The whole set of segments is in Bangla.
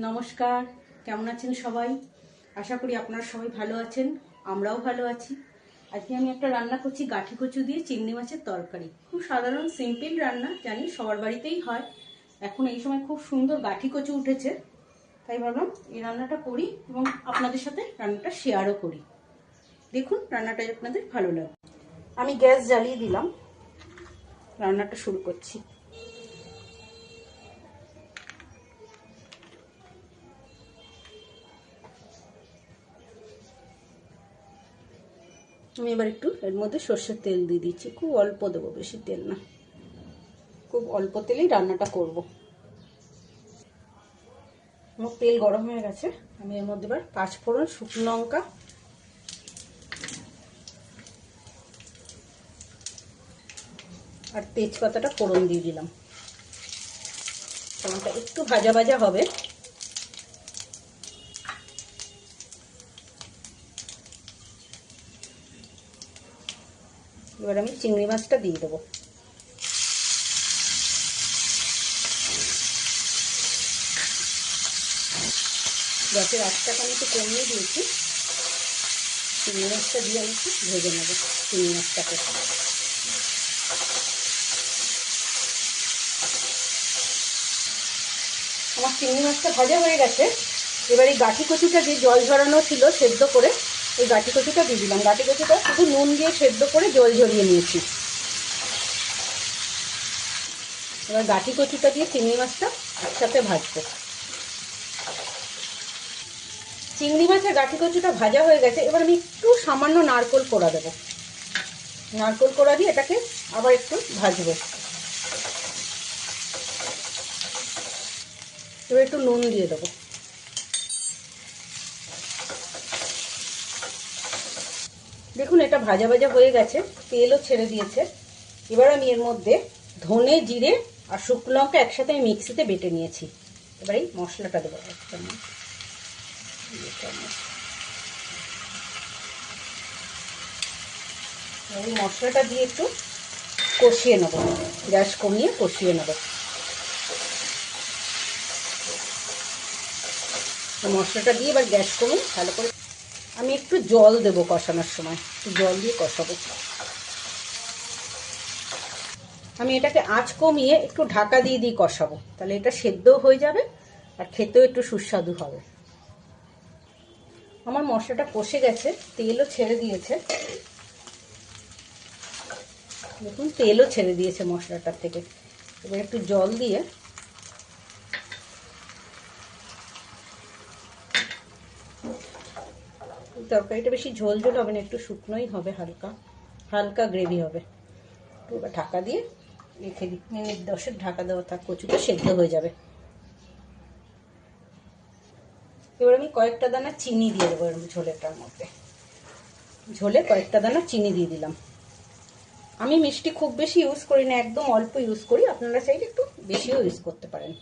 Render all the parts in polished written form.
নমস্কার, কেমন আছেন সবাই? আশা করি আপনারা সবাই ভালো আছেন, আমরাও ভালো আছি। আজকে আমি একটা রান্না করছি গাঠি কচু দিয়ে চিংড়ি মাছের তরকারি। খুব সাধারণ সিম্পল রান্না, জানি সবার বাড়িতেই হয়। এখন এই সময় খুব সুন্দর গাঠি কচু উঠেছে, তাই ভাবলাম এই রান্নাটা করি এবং আপনাদের সাথে রান্নাটা শেয়ারও করি। দেখুন রান্নাটা আপনাদের ভালো লাগবে। আমি গ্যাস জ্বালিয়ে দিলাম, রান্নাটা শুরু করছি। আমি এবার একটু এর মধ্যে সর্ষের তেল দিয়ে দিচ্ছি, খুব অল্প দেবো, বেশি তেল না, খুব অল্প তেলেই রান্নাটা করব। আমার তেল গরম হয়ে গেছে, আমি এর মধ্যে এবার 5 ফোড়ন, শুকনো লঙ্কা আর তেজপাতাটা ফোড়ন দিয়ে দিলাম। ফোড়নটা একটু ভাজা ভাজা হবে। এবার আমি চিংড়ি মাছটা দিয়ে দেবো। গ্যাসের আঁচটাকে আমি একটু কমিয়ে দিয়েছি। চিংড়ি মাছটা দিয়ে আমি একটু ভেজে নেবো চিংড়ি মাছটাকে। আমার চিংড়ি মাছটা ভাজা হয়ে গেছে। এবার এই গাঠি কচুটা যে জল ঝরানো ছিল সেদ্ধ করে, এই গাঠি কচুটা দিয়ে দিলাম। গাঠি কচুটা শুধু নুন দিয়ে সেদ্ধ করে জল ঝরিয়ে নিয়েছি। এবার গাঠি কচুটা দিয়ে চিংড়ি মাছটা একসাথে ভাজবো। চিংড়ি মাছের গাঠি কচুটা ভাজা হয়ে গেছে। এবার আমি একটু সামান্য নারকেল কোড়া দেবো। নারকেল কোড়া দিয়ে এটাকে আবার একটু ভাজবো। এবার একটু নুন দিয়ে দেবো। দেখুন এটা ভাজা ভাজা হয়ে গেছে, তেলও ছেড়ে দিয়েছে। এবার আমি এর মধ্যে ধনে, জিরে আর শুকনো লঙ্কা একসাথে আমি মিক্সিতে বেটে নিয়েছি। এবার এই মশলাটা দেবো। এই মশলাটা দিয়ে একটু কষিয়ে নেব, গ্যাস কমিয়ে কষিয়ে নেব। মশলাটা দিয়ে এবার গ্যাস কমিয়ে ভালো করে আমি একটু জল দেবো কষানোর সময়, একটু জল দিয়ে কষাবো। আমি এটাকে আঁচ কমিয়ে একটু ঢাকা দিয়ে দিয়ে কষাবো, তাহলে এটা সেদ্ধও হয়ে যাবে আর খেতেও একটু সুস্বাদু হবে। আমার মশলাটা কষে গেছে, তেলও ছেড়ে দিয়েছে। দেখুন তেলও ছেড়ে দিয়েছে মশলাটার থেকে। এবার একটু জল দিয়ে তরকারিটা বেশি ঝোল ঝোল হবে না, একটু শুকনোই হবে, হালকা হালকা গ্রেভি হবে। এবার ঢাকা দিয়ে রেখে দিই, মিনিট 10 ঢাকা দেওয়া থাক, কচুটা সেদ্ধ হয়ে যাবে। এবার আমি কয়েকটা দানা চিনি দিয়ে দেবো এর ঝোলেটার মধ্যে। ঝোলে কয়েকটা দানা চিনি দিয়ে দিলাম। আমি মিষ্টি খুব বেশি ইউজ করি না, একদম অল্প ইউজ করি, আপনারা চাইলে একটু বেশিও ইউজ করতে পারেন।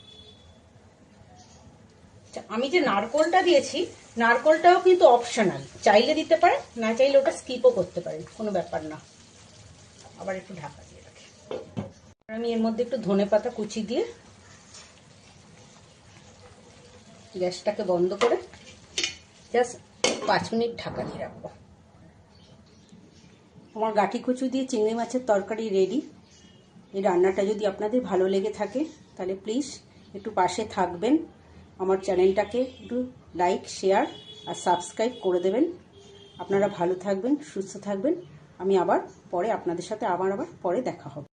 আমি যে নারকোলটা দিয়েছি, নারকোলটাও কিন্তু অপশনাল, চাইলে দিতে পারেন, না চাইলে ওটা স্কিপও করতে পারেন, কোনো ব্যাপার না। আবার একটু ঢাকা দিয়ে রাখি। আমি এর মধ্যে একটু ধনেপাতা কুচি দিয়ে গ্যাসটাকে বন্ধ করে জাস্ট 5 মিনিট ঢাকা দিয়ে রাখবো। আমার গাঠি কচু দিয়ে চিংড়ি মাছের তরকারি রেডি। এই রান্নাটা যদি আপনাদের ভালো লেগে থাকে তাহলে প্লিজ একটু পাশে থাকবেন, আমার চ্যানেলটাকে একটু লাইক, শেয়ার আর সাবস্ক্রাইব করে দেবেন। আপনারা ভালো থাকবেন, সুস্থ থাকবেন। আমি আবার পরে আপনাদের সাথে আবার পরে দেখা হবে।